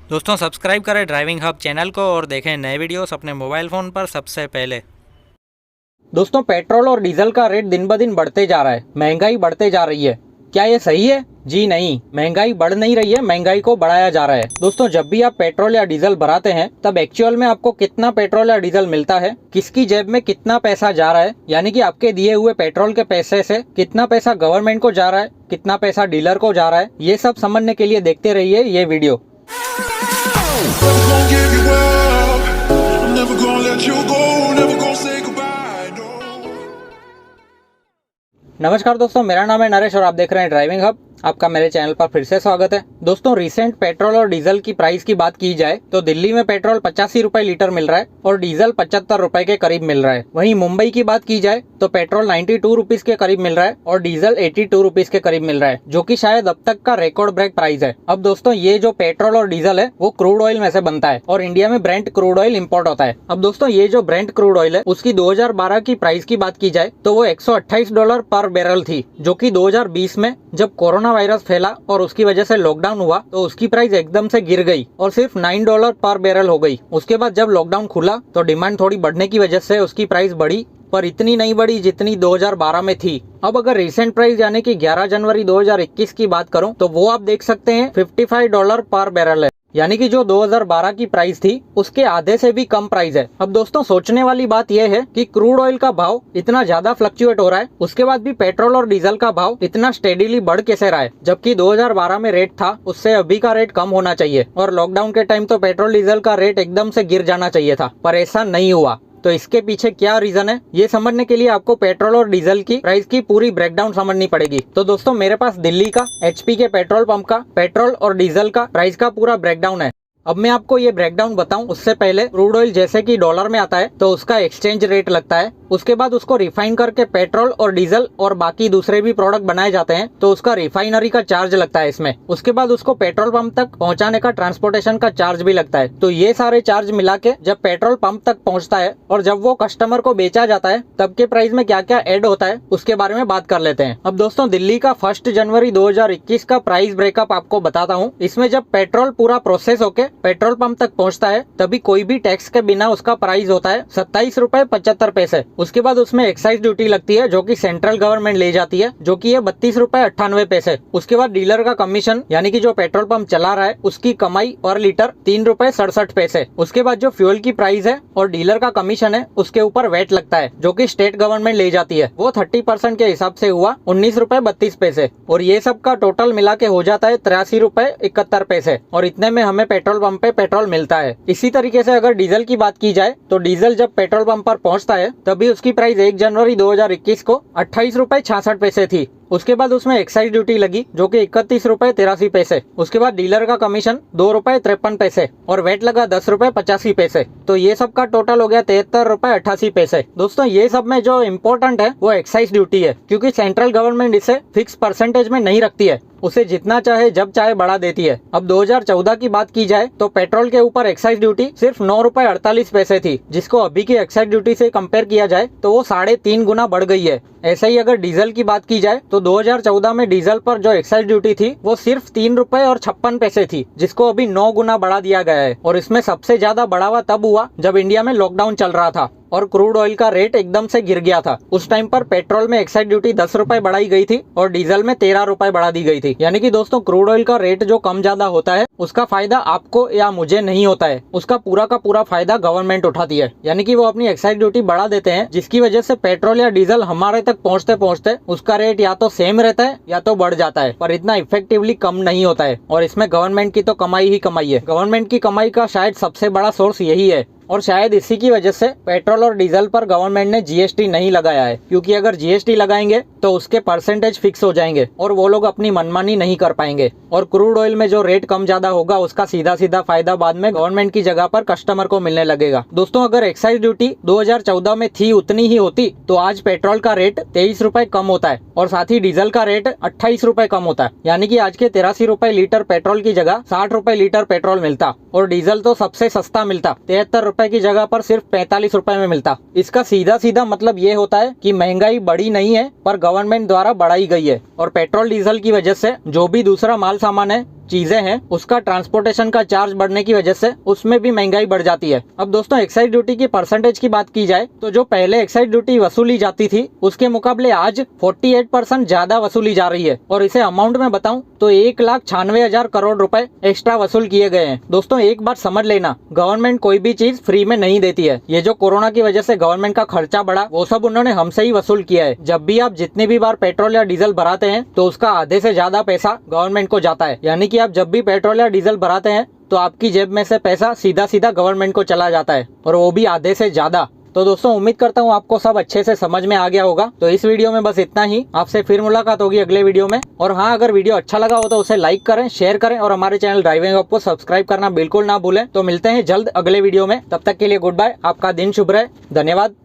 दोस्तों सब्सक्राइब करें driving hub channel को और देखें नए वीडियोस अपने मोबाइल फ़ोन पर सबसे पहले। दोस्तों पेट्रोल और डीजल का रेट दिन ब दिन बढ़ते जा रहा है, महंगाई बढ़ते जा रही है। क्या ये सही है? जी नहीं, महंगाई बढ़ नहीं रही है, महंगाई को बढ़ाया जा रहा है। दोस्तों जब भी आप पेट्रोल या डीजल भराते हैं तब एक्चुअल में आपको कितना पेट्रोल या डीजल मिलता है, किसकी जेब में कितना पैसा जा रहा है, यानी कि आपके दिए हुए पेट्रोल के पैसे से कितना पैसा गवर्नमेंट को जा रहा है, कितना पैसा डीलर को जा रहा है, ये सब समझने के लिए देखते रहिए ये video. Never gonna give you up. I'm never gonna let you go. Never gonna say goodbye. No. नमस्कार दोस्तों, मेरा नाम है नरेश और आप देख रहे हैं ड्राइविंग हब। आपका मेरे चैनल पर फिर से स्वागत है। दोस्तों रिसेंट पेट्रोल और डीजल की प्राइस की बात की जाए तो दिल्ली में पेट्रोल 85 रुपए लीटर मिल रहा है और डीजल 75 रुपए के करीब मिल रहा है। वहीं मुंबई की बात की जाए तो पेट्रोल 92 रुपीज के करीब मिल रहा है और डीजल 82 रुपीज के करीब मिल रहा है, जो कि शायद अब तक का रिकॉर्ड ब्रेक प्राइस है। अब दोस्तों ये जो पेट्रोल और डीजल है वो क्रूड ऑयल में से बनता है और इंडिया में ब्रेंट क्रूड ऑयल इम्पोर्ट होता है। अब दोस्तों ये जो ब्रेंट क्रूड ऑयल है उसकी 2012 की प्राइस की बात की जाए तो वो $128 पर बैरल थी, जो कि 2020 में जब कोरोना वायरस फैला और उसकी वजह से लॉकडाउन हुआ तो उसकी प्राइस एकदम से गिर गई और सिर्फ $9 पर बैरल हो गई। उसके बाद जब लॉकडाउन खुला तो डिमांड थोड़ी बढ़ने की वजह से उसकी प्राइस बढ़ी, पर इतनी नहीं बढ़ी जितनी 2012 में थी। अब अगर रिसेंट प्राइस यानी कि 11 जनवरी 2021 की बात करूं तो वो आप देख सकते हैं $55 पर बैरल है, यानी कि जो 2012 की प्राइस थी उसके आधे से भी कम प्राइस है। अब दोस्तों सोचने वाली बात यह है कि क्रूड ऑयल का भाव इतना ज्यादा फ्लक्चुएट हो रहा है, उसके बाद भी पेट्रोल और डीजल का भाव इतना स्टेडीली बढ़ कैसे रहा है, जबकि 2012 में रेट था उससे अभी का रेट कम होना चाहिए और लॉकडाउन के टाइम तो पेट्रोल डीजल का रेट एकदम से गिर जाना चाहिए था, पर ऐसा नहीं हुआ। तो इसके पीछे क्या रीजन है, ये समझने के लिए आपको पेट्रोल और डीजल की प्राइस की पूरी ब्रेकडाउन समझनी पड़ेगी। तो दोस्तों मेरे पास दिल्ली का एचपी के पेट्रोल पंप का पेट्रोल और डीजल का प्राइस का पूरा ब्रेकडाउन है। अब मैं आपको ये ब्रेकडाउन बताऊं उससे पहले क्रूड ऑयल जैसे कि डॉलर में आता है तो उसका एक्सचेंज रेट लगता है, उसके बाद उसको रिफाइन करके पेट्रोल और डीजल और बाकी दूसरे भी प्रोडक्ट बनाए जाते हैं तो उसका रिफाइनरी का चार्ज लगता है इसमें, उसके बाद उसको पेट्रोल पंप तक पहुंचाने का ट्रांसपोर्टेशन का चार्ज भी लगता है। तो ये सारे चार्ज मिला के जब पेट्रोल पंप तक पहुंचता है और जब वो कस्टमर को बेचा जाता है तब के प्राइस में क्या क्या ऐड होता है उसके बारे में बात कर लेते हैं। अब दोस्तों दिल्ली का 1 जनवरी 2021 का प्राइस ब्रेकअप आपको बताता हूँ। इसमें जब पेट्रोल पूरा प्रोसेस होके पेट्रोल पंप तक पहुंचता है तभी कोई भी टैक्स के बिना उसका प्राइस होता है 27 रुपए 75 पैसे। उसके बाद उसमें एक्साइज ड्यूटी लगती है जो कि सेंट्रल गवर्नमेंट ले जाती है, जो कि है 32 रुपए 98 पैसे। उसके बाद डीलर का कमीशन यानी कि जो पेट्रोल पंप चला रहा है उसकी कमाई पर लीटर 3 रुपए 67 पैसे। उसके बाद जो फ्यूल की प्राइस है और डीलर का कमीशन है उसके ऊपर वेट लगता है जो कि स्टेट गवर्नमेंट ले जाती है, वो 30% के हिसाब से हुआ 19 रुपए 32 पैसे और ये सब का टोटल मिला के हो जाता है 83 रुपए 71 पैसे और इतने में हमें पेट्रोल पंप पे पेट्रोल मिलता है। इसी तरीके से अगर डीजल की बात की जाए तो डीजल जब पेट्रोल पंप पर पहुंचता है तभी उसकी प्राइस 1 जनवरी 2021 को 28 रुपए 66 पैसे थी। उसके बाद उसमें एक्साइज ड्यूटी लगी जो कि 31 रुपए 83 पैसे। उसके बाद डीलर का कमीशन 2 रुपए 53 पैसे और वेट लगा 10 रुपए 85 पैसे। तो ये सब का टोटल हो गया 73 रुपए 88 पैसे। दोस्तों ये सब में जो इम्पोर्टेंट है वो एक्साइज ड्यूटी है, क्योंकि सेंट्रल गवर्नमेंट इसे फिक्स परसेंटेज में नहीं रखती है, उसे जितना चाहे जब चाहे बढ़ा देती है। अब 2014 की बात की जाए तो पेट्रोल के ऊपर एक्साइज ड्यूटी सिर्फ 9 रुपए 48 पैसे थी, जिसको अभी की एक्साइज ड्यूटी से कंपेयर किया जाए तो वो 3.5 गुना बढ़ गई है। ऐसे ही अगर डीजल की बात की जाए तो 2014 में डीजल पर जो एक्साइज ड्यूटी थी वो सिर्फ 3 रुपए और 56 पैसे थी, जिसको अभी 9 गुना बढ़ा दिया गया है। और इसमें सबसे ज्यादा बढ़ावा तब हुआ जब इंडिया में लॉकडाउन चल रहा था और क्रूड ऑयल का रेट एकदम से गिर गया था। उस टाइम पर पेट्रोल में एक्साइज ड्यूटी 10 रुपए बढ़ाई गई थी और डीजल में 13 रुपए बढ़ा दी गई थी। यानी कि दोस्तों क्रूड ऑयल का रेट जो कम ज्यादा होता है उसका फायदा आपको या मुझे नहीं होता है, उसका पूरा का पूरा फायदा गवर्नमेंट उठाती है। यानी कि वो अपनी एक्साइज ड्यूटी बढ़ा देते हैं, जिसकी वजह से पेट्रोल या डीजल हमारे तक पहुंचते पहुंचते उसका रेट या तो सेम रहता है या तो बढ़ जाता है, पर इतना इफेक्टिवली कम नहीं होता है। और इसमें गवर्नमेंट की तो कमाई ही कमाई है। गवर्नमेंट की कमाई का शायद सबसे बड़ा सोर्स यही है और शायद इसी की वजह से पेट्रोल और डीजल पर गवर्नमेंट ने जीएसटी नहीं लगाया है, क्योंकि अगर जीएसटी लगाएंगे तो उसके परसेंटेज फिक्स हो जाएंगे और वो लोग अपनी मनमानी नहीं कर पाएंगे और क्रूड ऑयल में जो रेट कम ज्यादा होगा उसका सीधा सीधा फायदा बाद में गवर्नमेंट की जगह पर कस्टमर को मिलने लगेगा। दोस्तों अगर एक्साइज ड्यूटी 2014 में थी उतनी ही होती तो आज पेट्रोल का रेट 23 रुपए कम होता है और साथ ही डीजल का रेट 28 रुपए कम होता है, यानी कि आज के 83 रुपए लीटर पेट्रोल की जगह 60 रुपए लीटर पेट्रोल मिलता और डीजल तो सबसे सस्ता मिलता 73 रुपए की जगह पर सिर्फ 45 रुपए में मिलता। इसका सीधा सीधा मतलब ये होता है कि महंगाई बढ़ी नहीं है पर गवर्नमेंट द्वारा बढ़ाई गई है, और पेट्रोल डीजल की वजह से जो भी दूसरा माल सामान है, चीजें हैं, उसका ट्रांसपोर्टेशन का चार्ज बढ़ने की वजह से उसमें भी महंगाई बढ़ जाती है। अब दोस्तों एक्साइज ड्यूटी की परसेंटेज की बात की जाए तो जो पहले एक्साइज ड्यूटी वसूली जाती थी उसके मुकाबले आज 48% ज्यादा वसूली जा रही है, और इसे अमाउंट में बताऊं तो 1,96,000 करोड़ रुपए एक्स्ट्रा वसूल किए गए हैं। दोस्तों एक बात समझ लेना, गवर्नमेंट कोई भी चीज फ्री में नहीं देती है। ये जो कोरोना की वजह से गवर्नमेंट का खर्चा बढ़ा वो सब उन्होंने हमसे ही वसूल किया है। जब भी आप जितनी भी बार पेट्रोल या डीजल भराते हैं तो उसका आधे से ज्यादा पैसा गवर्नमेंट को जाता है, यानी कि आप जब भी पेट्रोल या डीजल भराते हैं तो आपकी जेब में से पैसा सीधा सीधा गवर्नमेंट को चला जाता है, और वो भी आधे से ज्यादा। तो दोस्तों उम्मीद करता हूँ आपको सब अच्छे से समझ में आ गया होगा। तो इस वीडियो में बस इतना ही, आपसे फिर मुलाकात होगी अगले वीडियो में। और हाँ, अगर वीडियो अच्छा लगा हो तो उसे लाइक करें, शेयर करें, और हमारे चैनल ड्राइविंग हब को सब्सक्राइब करना बिल्कुल ना भूलें। तो मिलते हैं जल्द अगले वीडियो में, तब तक के लिए गुड बाय, आपका दिन शुभ रहे, धन्यवाद।